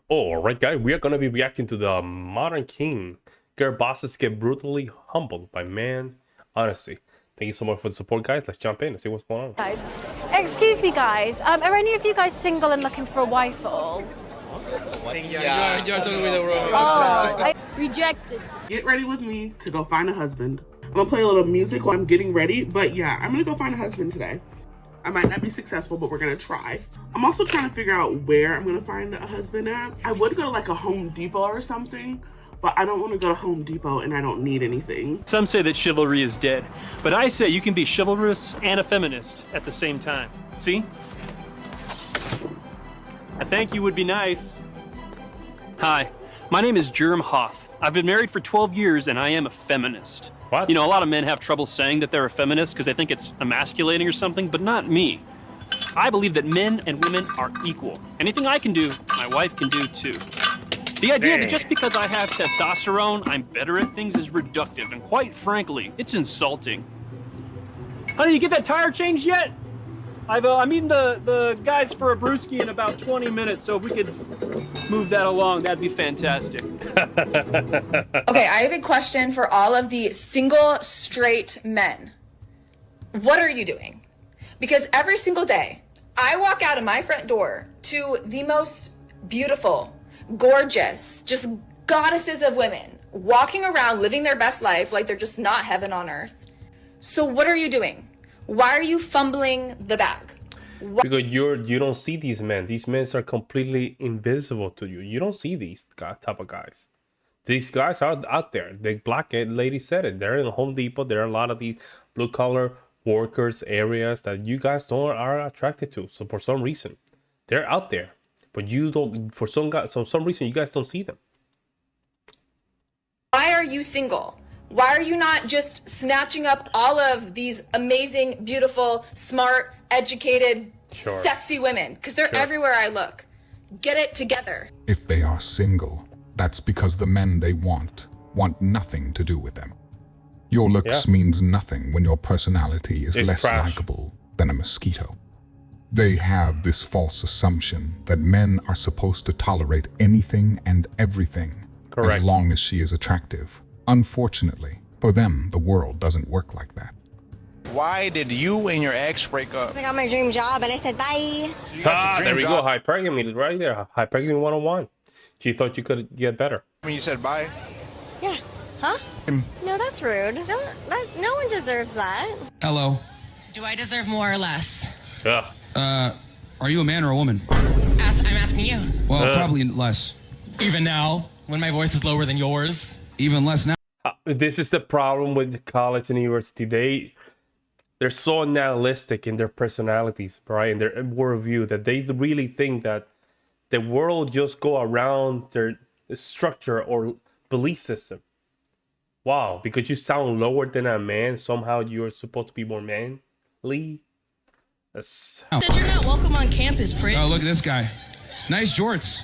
Alright guys, we are gonna be reacting to the Modern King. Girlbosses get brutally humbled by man honesty. Thank you so much for the support, guys. Let's jump in and see what's going on. Guys, excuse me, guys. Are any of you guys single and looking for a wife at all? Yeah, you're totally the wrong. Rejected. Get ready with me to go find a husband. I'm gonna play a little music while I'm getting ready, but yeah, I'm gonna go find a husband today. I might not be successful, but we're gonna try. I'm also trying to figure out where I'm gonna find a husband at. I would go to like a Home Depot or something, but I don't want to go to Home Depot and I don't need anything. Some say that chivalry is dead, but I say you can be chivalrous and a feminist at the same time. See? I think you would be nice. Hi, my name is Jerm Hoth. I've been married for 12 years and I am a feminist. What? You know, a lot of men have trouble saying that they're a feminist because they think it's emasculating or something, but not me. I believe that men and women are equal. Anything I can do, my wife can do too. The idea that just because I have testosterone, I'm better at things is reductive, and quite frankly, it's insulting. Honey, you get that tire changed yet? I'm meeting the guys for a brewski in about 20 minutes, so if we could move that along, that'd be fantastic. Okay, I have a question for all of the single straight men. What are you doing? Because every single day, I walk out of my front door to the most beautiful, gorgeous, just goddesses of women walking around living their best life like they're just not heaven on earth. So what are you doing? Why are you fumbling the bag? Because you don't see these men. These men are completely invisible to you. You don't see these type of guys. These guys are out there. The black lady said it. They're in Home Depot. There are a lot of these blue collar workers areas that you guys are attracted to. So for some reason, they're out there, but you don't. For some reason, you guys don't see them. Why are you single? Why are you not just snatching up all of these amazing, beautiful, smart, educated, sexy women? Because they're everywhere I look. Get it together. If they are single, that's because the men they want nothing to do with them. Your looks means nothing when your personality is less likable than a mosquito. They have this false assumption that men are supposed to tolerate anything and everything as long as she is attractive. Unfortunately, for them, the world doesn't work like that. Why did you and your ex break up? I got my dream job and I said bye. So there we go. Hypergamy right there. Hypergamy 101. She thought you could get better. When you said bye? Yeah. Huh? No, that's rude. No one deserves that. Hello. Do I deserve more or less? Yeah. Are you a man or a woman? I'm asking you. Well, probably less. Even now, when my voice is lower than yours? Even less now. This is the problem with the college and university. They're so nihilistic in their personalities, right? In their worldview, that they really think that the world just go around their structure or belief system. Wow, because you sound lower than a man, somehow you're supposed to be more manly. That's... Said you're not welcome on campus, prick. Oh, look at this guy. Nice jorts.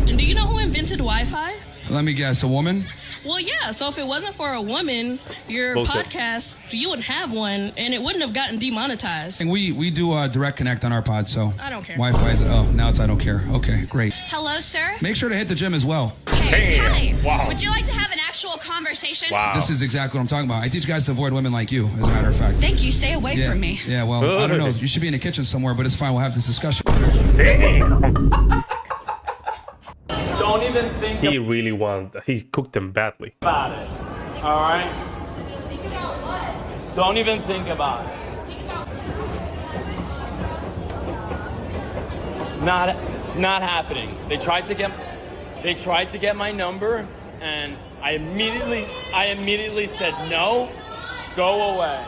And do you know who invented Wi-Fi? Let me guess, a woman? Well, yeah, so if it wasn't for a woman, your podcast, you wouldn't have one, and it wouldn't have gotten demonetized. And we do direct connect on our pod, so... I don't care. Wi-Fi is... Oh, now it's I don't care. Okay, great. Hello, sir. Make sure to hit the gym as well. Hey, hi. Wow. Would you like to have an actual conversation? Wow. This is exactly what I'm talking about. I teach guys to avoid women like you, as a matter of fact. Thank you. Stay away from me. Yeah, well, I don't know. You should be in the kitchen somewhere, but it's fine. We'll have this discussion. Damn. Don't even think He really wanted... He cooked them badly. about it. All right? Don't even think about it. It's not happening. They tried to get my number, and I immediately said no. Go away.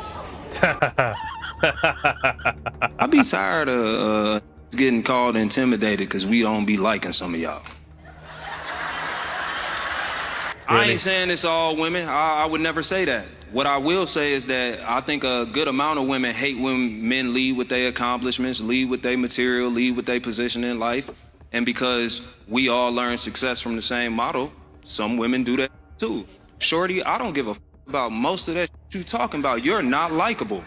I be tired of getting called intimidated because we don't be liking some of y'all. I ain't saying it's all women. I would never say that. What I will say is that I think a good amount of women hate when men lead with their accomplishments, lead with their material, lead with their position in life. And because we all learn success from the same model, some women do that too. Shorty, I don't give a f about most of that you talking about. You're not likable.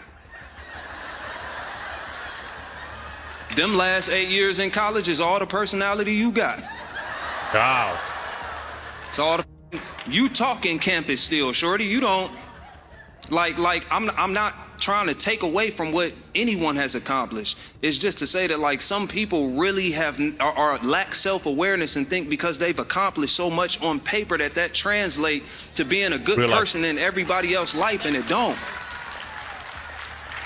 Them last 8 years in college is all the personality you got. Wow. It's all you talking campus still, shorty. You don't I'm not trying to take away from what anyone has accomplished. It's just to say that like some people really are lack self-awareness and think because they've accomplished so much on paper that translates to being a good person in everybody else's life, and it don't.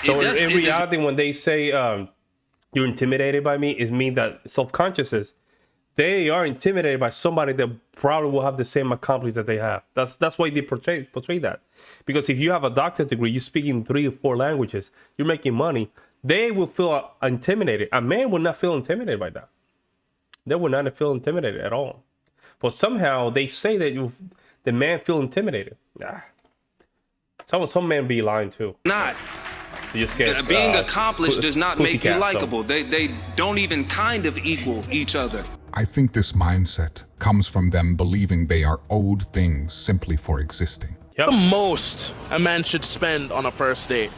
So in reality, when they say you're intimidated by me, it means that self-conscious they are intimidated by somebody that probably will have the same accomplishment that they have. That's why they portray that. Because if you have a doctorate degree, you speak in 3 or 4 languages, you're making money, they will feel intimidated. A man will not feel intimidated by that. They will not feel intimidated at all. But somehow they say that the man feel intimidated. Some men be lying too. Not. You just get, being accomplished does not make you likable. They don't even kind of equal each other. I think this mindset comes from them believing they are owed things simply for existing. The most a man should spend on a first date?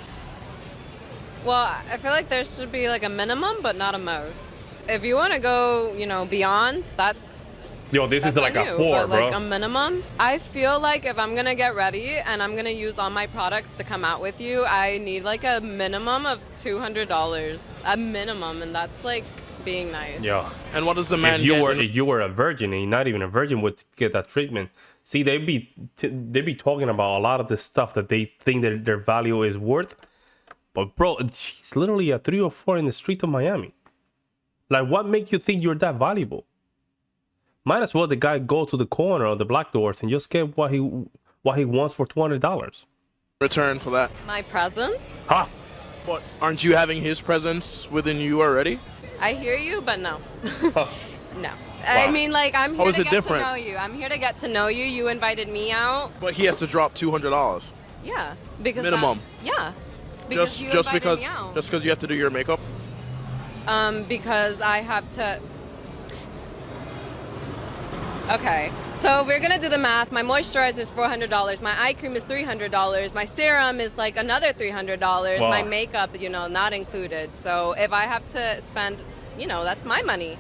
Well, I feel like there should be like a minimum, but not a most. If you want to go, beyond, that's... Yo, this is like a whore, bro. Like a minimum. I feel like if I'm going to get ready and I'm going to use all my products to come out with you, I need like a minimum of $200. A minimum, and that's like being nice. Yeah. And what does a man if you were a virgin and you're not even a virgin would get that treatment. See, they be talking about a lot of the stuff that they think that their value is worth. But bro, she's literally a 3 or 4 in the street of Miami. Like, what makes you think you're that valuable? Might as well the guy go to the corner of the black doors and just get what he wants for $200. Return for that. My presence? Huh? What, aren't you having his presence within you already? I hear you, but no. No. Wow. I mean, like, I'm here to get to know you. I'm here to get to know you. You invited me out. But he has to drop $200. Yeah. Because minimum. Yeah. Because just because you have to do your makeup? Because I have to... Okay, so we're gonna do the math. My moisturizer is $400. My eye cream is $300. My serum is like another $300. Wow. My makeup, not included. So if I have to spend, that's my money.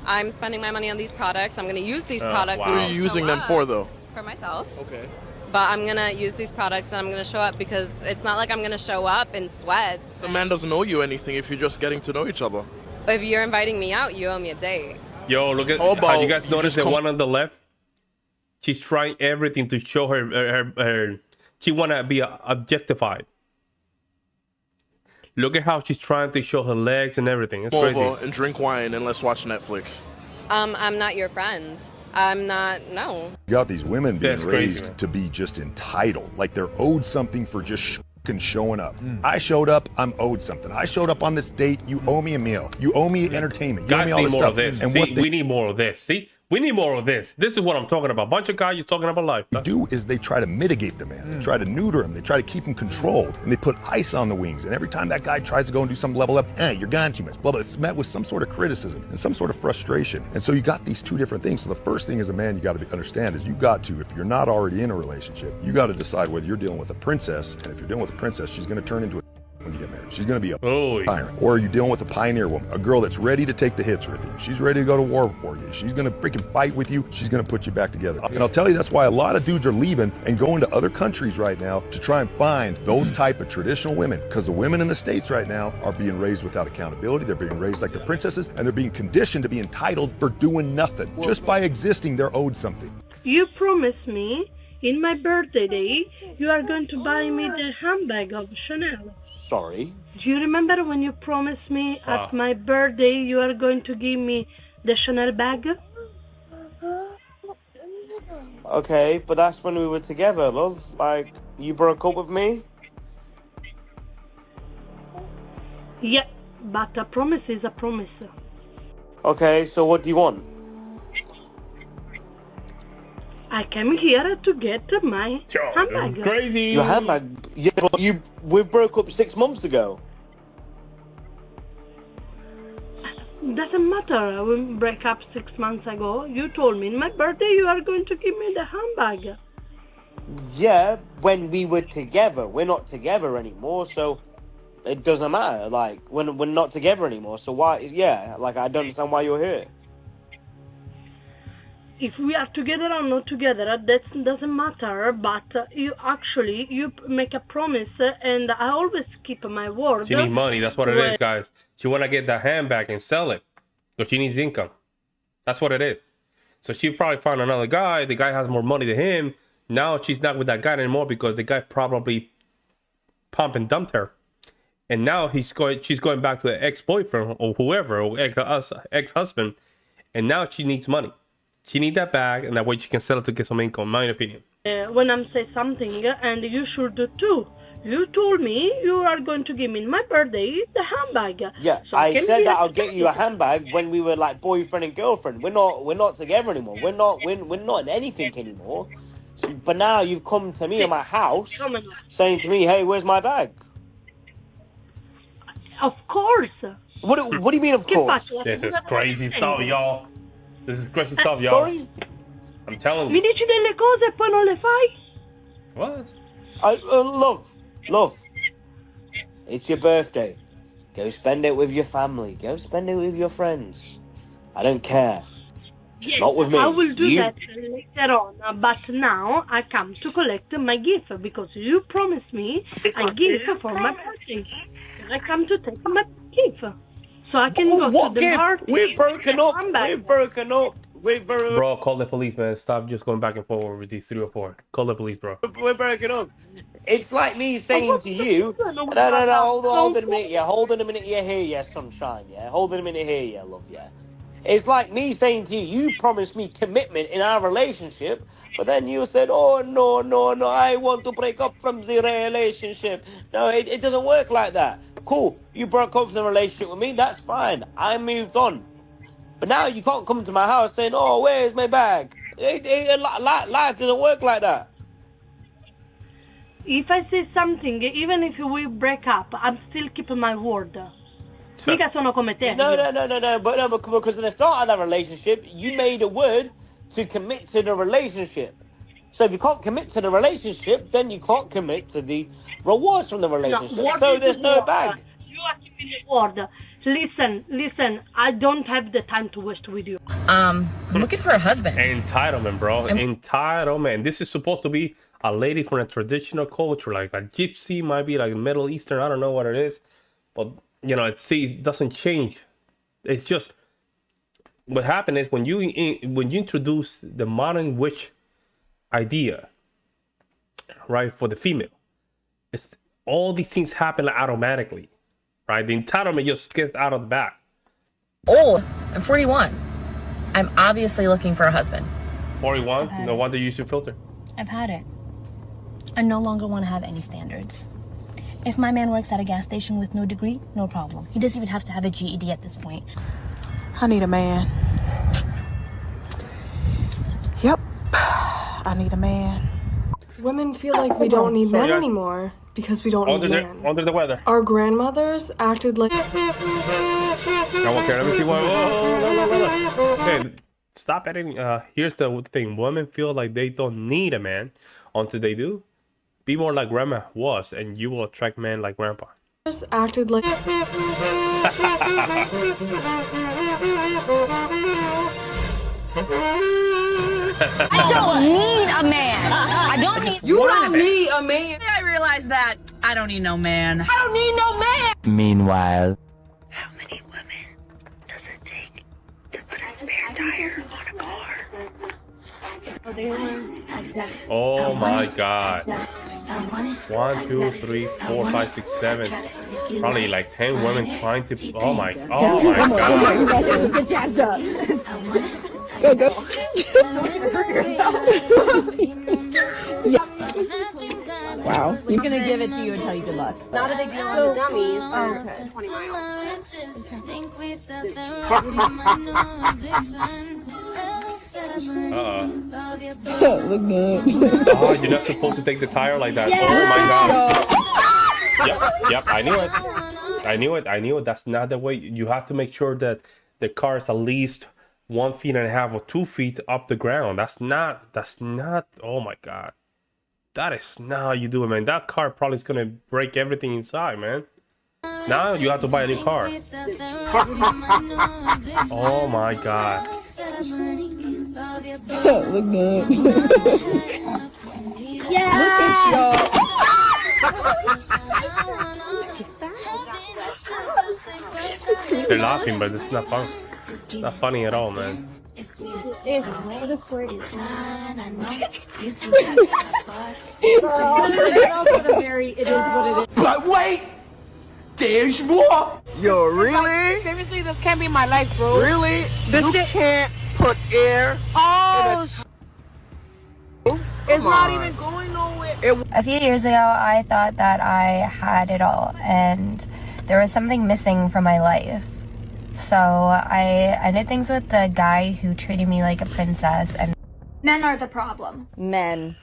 I'm spending my money on these products. I'm gonna use these products. Wow. What are you using them for, though? For myself. Okay. But I'm gonna use these products and I'm gonna show up because it's not like I'm gonna show up in sweats. The man doesn't owe you anything if you're just getting to know each other. If you're inviting me out, you owe me a date. Yo, look at how you guys notice the one on the left? She's trying everything to show her she wanna be objectified. Look at how she's trying to show her legs and everything. It's crazy. Over and drink wine and let's watch Netflix. I'm not your friend. I'm not, no. You got these women being raised to be just entitled, like they're owed something for just showing up. I showed up, I'm owed something. I showed up on this date, you owe me a meal. You owe me entertainment. You owe me all this stuff. And see, we need more of this. See? We need more of this. This is what I'm talking about. Bunch of guys just talking about life. What they do is they try to mitigate the man. They try to neuter him. They try to keep him controlled. And they put ice on the wings. And every time that guy tries to go and do some level up, you're gone too much. Blah, blah. It's met with some sort of criticism and some sort of frustration. And so you got these two different things. So the first thing as a man you got to understand is you got to, if you're not already in a relationship, you got to decide whether you're dealing with a princess. And if you're dealing with a princess, she's going to turn into a when you get married. She's going to be a tyrant. Or are you dealing with a pioneer woman, a girl that's ready to take the hits with you? She's ready to go to war for you. She's going to freaking fight with you. She's going to put you back together. And I'll tell you, that's why a lot of dudes are leaving and going to other countries right now to try and find those type of traditional women. Because the women in the States right now are being raised without accountability. They're being raised like the princesses, and they're being conditioned to be entitled for doing nothing. Just by existing, they're owed something. You promised me in my birthday day, you are going to buy me the handbag of Chanel. Sorry? Do you remember when you promised me at my birthday you are going to give me the Chanel bag? Okay, but that's when we were together, love. Like, you broke up with me? Yeah, but a promise is a promise. Okay, so what do you want? I came here to get my handbag. Crazy. Your handbag? Yeah, but we broke up 6 months ago. Doesn't matter. We break up 6 months ago. You told me in my birthday you are going to give me the handbag. Yeah, when we were together. We're not together anymore, so it doesn't matter. Like, when we're not together anymore, so why? Yeah, like, I don't understand why you're here. if we are together or not together, that doesn't matter. But you make a promise, and I always keep my word. She needs money. That's what it is, guys. She want to get that handbag and sell it, but she needs income. That's what it is. So she probably found another guy. The guy has more money than him. Now she's not with that guy anymore because the guy probably pumped and dumped her. And now she's going back to the ex-boyfriend or whoever, or ex-husband. And now she needs money. She needs that bag, and that way she can sell it to get some income, in my opinion. When I'm saying something, and you should do too. You told me you are going to give me my birthday the handbag. Yeah, so I said that I'll get you a handbag when we were like boyfriend and girlfriend. We're not together anymore. We're not in anything anymore. So, but now you've come to me in my house saying to me, "Hey, where's my bag?" Of course. What do you mean, of course? This is crazy stuff, y'all. This is crazy stuff, y'all. Sorry? I'm telling Mi you. dici delle cose e poi non le fai? What? Love. It's your birthday. Go spend it with your family. Go spend it with your friends. I don't care. Just not with me. I will do that later on, but now I come to collect my gift because you promised me a gift for my birthday. I come to take my gift. So I can go to the bar. We've broken up. Bro, call the police, man. Stop just going back and forth with these 3 or 4. Call the police, bro. We're breaking up. It's like me saying to you, no, hold on a minute, yeah. Hold on a minute, yeah, sunshine, yeah. Hold on a minute here, yeah, love, yeah. It's like me saying to you, you promised me commitment in our relationship, but then you said, oh, no, I want to break up from the relationship. No, it doesn't work like that. Cool, you broke up from the relationship with me, that's fine. I moved on. But now you can't come to my house saying, oh, where's my bag? Life doesn't work like that. If I say something, even if we break up, I'm still keeping my word. Mica sono come te. No, but because in the start of that relationship, you made a word to commit to the relationship. So if you can't commit to the relationship, then you can't commit to the rewards from the relationship. No, so there's no bag. You are keeping the word. Listen, I don't have the time to waste with you. I'm looking for a husband. Entitlement, bro. Entitlement. This is supposed to be a lady from a traditional culture, like a gypsy, might be like Middle Eastern, I don't know what it is. But, you know, it doesn't change. It's just, what happened is when you introduce the modern witch idea, right, for the female, it's all these things happen automatically, right? The entitlement just gets out of the back. Old. I'm 41. I'm obviously looking for a husband. 41? No wonder you use your filter. I've had it. I no longer want to have any standards. If my man works at a gas station with no degree, no problem. He doesn't even have to have a GED at this point. I need a man. Yep. I need a man. Women feel like we don't need men anymore because we don't need men. Under the weather. Our grandmothers acted like... No one cares. Let me see what... Whoa. Hey, stop editing. Here's the thing. Women feel like they don't need a man until they do. Be more like grandma was, and you will attract men like grandpa. Acted like... I don't need a man. I don't need... You don't need a man. I realized that I don't need no man. I don't need no man. Meanwhile... How many women does it take to put a spare tire on a car? Oh my god. 1, 2, 3, 4, 5, 6, 7. Probably like 10 women trying to... Oh my god. Good job, Doug. Go. Don't even hurt yourself. Yeah. Wow. I'm gonna give it to you and tell you good luck. Not a big deal on the dummies. Okay. 20 miles. Look good. Oh, you're not supposed to take the tire like that. Yeah. Oh my god. Yep, I knew it. That's not the way. You have to make sure that the car is at least 1.5 feet or 2 feet up the ground. That's not, oh my god. That is not how you do it, man. That car probably is gonna break everything inside, man. Now you have to buy a new car. Oh my god. Look good. Yeah. Look at y'all. They're laughing, but it's not fun. It's not funny at all, man. But wait, there's more. Yo, really? Seriously, this can't be my life, bro. Really? This shit can't put air. Oh, it's not even going nowhere. A few years ago, I thought that I had it all, and there was something missing from my life. So I ended things with the guy who treated me like a princess. And Men are the problem. Men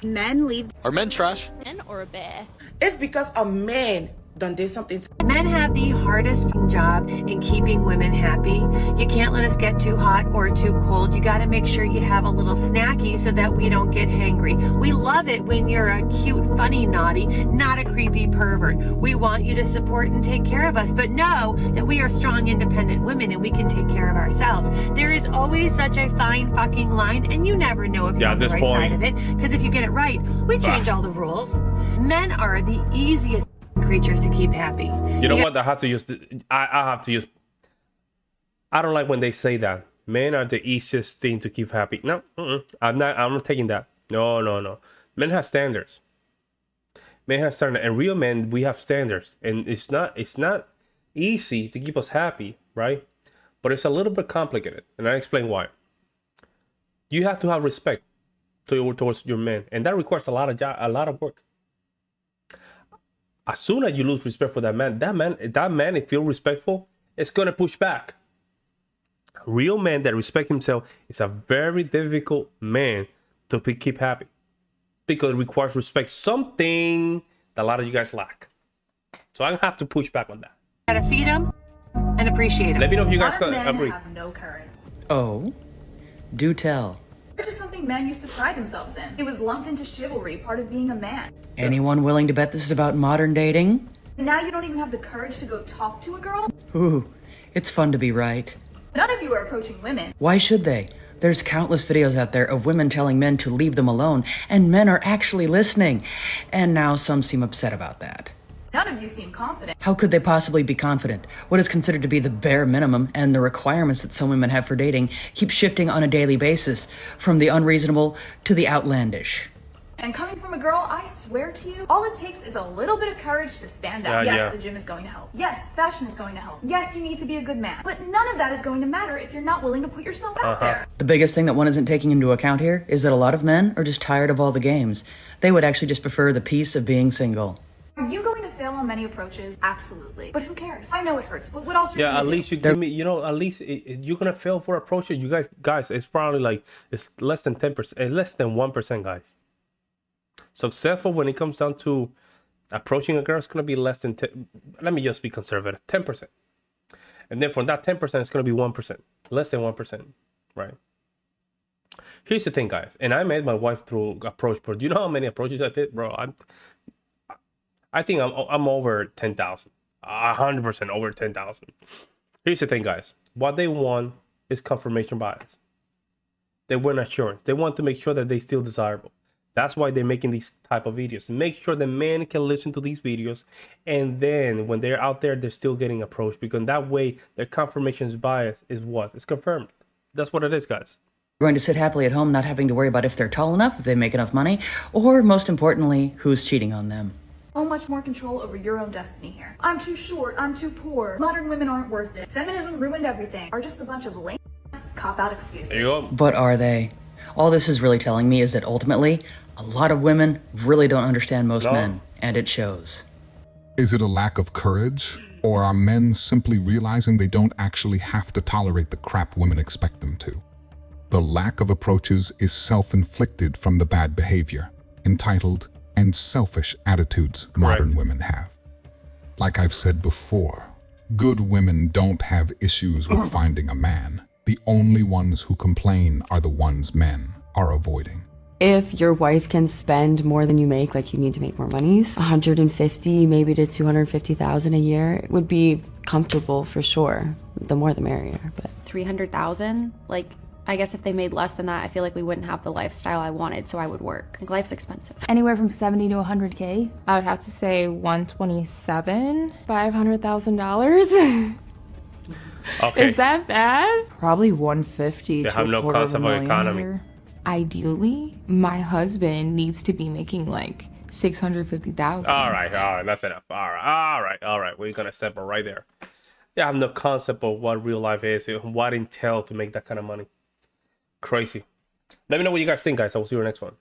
leave. Are men trash? Men or a bear. It's because a man done did something. Men have the hardest job in keeping women happy. You can't let us get too hot or too cold. You got to make sure you have a little snacky so that we don't get hangry. We love it when you're a cute, funny, naughty, not a creepy pervert. We want you to support and take care of us, but know that we are strong, independent women and we can take care of ourselves. There is always such a fine fucking line, and you never know if you're on the right side of it, because if you get it right, we change all the rules. Men are the easiest creatures to keep happy. You know what? I have to use. I have to use. I don't like when they say that men are the easiest thing to keep happy. No, I'm not. I'm not taking that. No. Men have standards. Men have standards, and real men, we have standards, and it's not easy to keep us happy, right? But it's a little bit complicated, and I explain why. You have to have respect towards your men, and that requires a lot of work. As soon as you lose respect for that man, if feel respectful, it's gonna push back. A real man that respects himself is a very difficult man to keep happy because it requires respect, something that a lot of you guys lack. So I have to push back on that. Gotta feed them and appreciate them. Let me know if you guys agree. Have no courage. Oh, do tell. It's just something men used to pride themselves in. It was lumped into chivalry, part of being a man. Anyone willing to bet this is about modern dating? Now you don't even have the courage to go talk to a girl? Ooh, it's fun to be right. None of you are approaching women. Why should they? There's countless videos out there of women telling men to leave them alone, and men are actually listening. And now some seem upset about that. None of you seem confident. How could they possibly be confident? What is considered to be the bare minimum and the requirements that some women have for dating keep shifting on a daily basis, from the unreasonable to the outlandish. And coming from a girl, I swear to you, all it takes is a little bit of courage to stand out. Yes, the gym is going to help. Yes, fashion is going to help. Yes, you need to be a good man. But none of that is going to matter if you're not willing to put yourself out there. The biggest thing that one isn't taking into account here is that a lot of men are just tired of all the games. They would actually just prefer the peace of being single. Are you going to fail on many approaches? Absolutely. But who cares? I know it hurts, but what else are you at least you give me, at least you're gonna fail for approaches. You guys, it's probably like it's less than 10%, less than 1%, guys. Successful when it comes down to approaching a girl, it's gonna be less than 10. Let me just be conservative, 10%, and then from that 10%, it's gonna be 1%, less than 1%, right? Here's the thing, guys, and I met my wife through approach, but do you know how many approaches I did, bro? I think I'm over 10,000, 100% over 10,000. Here's the thing, guys. What they want is confirmation bias. They want assurance. They want to make sure that they're still desirable. That's why they're making these type of videos. Make sure the men can listen to these videos, and then when they're out there, they're still getting approached, because that way their confirmation bias is what? It's confirmed. That's what it is, guys. You're going to sit happily at home, not having to worry about if they're tall enough, if they make enough money, or most importantly, who's cheating on them. So much more control over your own destiny here. I'm too short, I'm too poor, modern women aren't worth it, feminism ruined everything, are just a bunch of lame cop-out excuses. There you go. But are they? All this is really telling me is that ultimately, a lot of women really don't understand most men, and it shows. Is it a lack of courage, or are men simply realizing they don't actually have to tolerate the crap women expect them to? The lack of approaches is self-inflicted from the bad behavior, entitled and selfish attitudes modern women have. Like I've said before, good women don't have issues with finding a man. The only ones who complain are the ones men are avoiding. If your wife can spend more than you make, like you need to make more monies, 150 maybe to 250,000 a year would be comfortable for sure. The more the merrier, but 300,000, like I guess if they made less than that, I feel like we wouldn't have the lifestyle I wanted, so I would work. Like, life's expensive. Anywhere from 70 to 100K. I would have to say 127. $500,000. Okay. Is that bad? Probably 150. They have no concept of economy. Ideally, my husband needs to be making like 650,000. All right, that's enough. All right. We're gonna step right there. They have no concept of what real life is, what it entails to make that kind of money. Crazy. Let me know what you guys think, guys. I will see you in the next one.